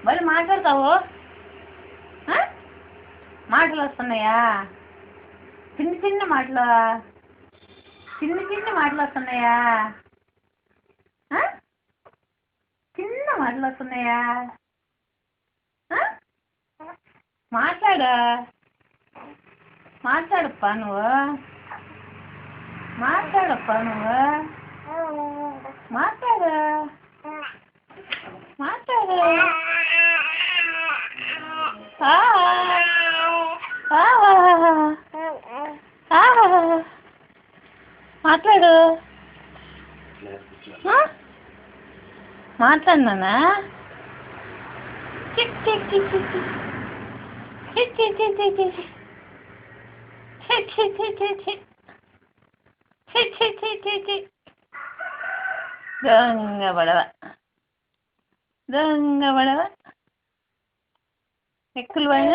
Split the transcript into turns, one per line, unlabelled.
మరి మాట్లాడతావు? మాటలు వస్తున్నాయా? చిన్న చిన్న మాటలు వస్తున్నాయా? చిన్న మాటలు వస్తున్నాయా? మాట్లాడప్పా నువ్వు. మాట్లాడు. మాట్లాడు. మాట్లాడినానా? దొంగ పడవ ఎక్కులు పైన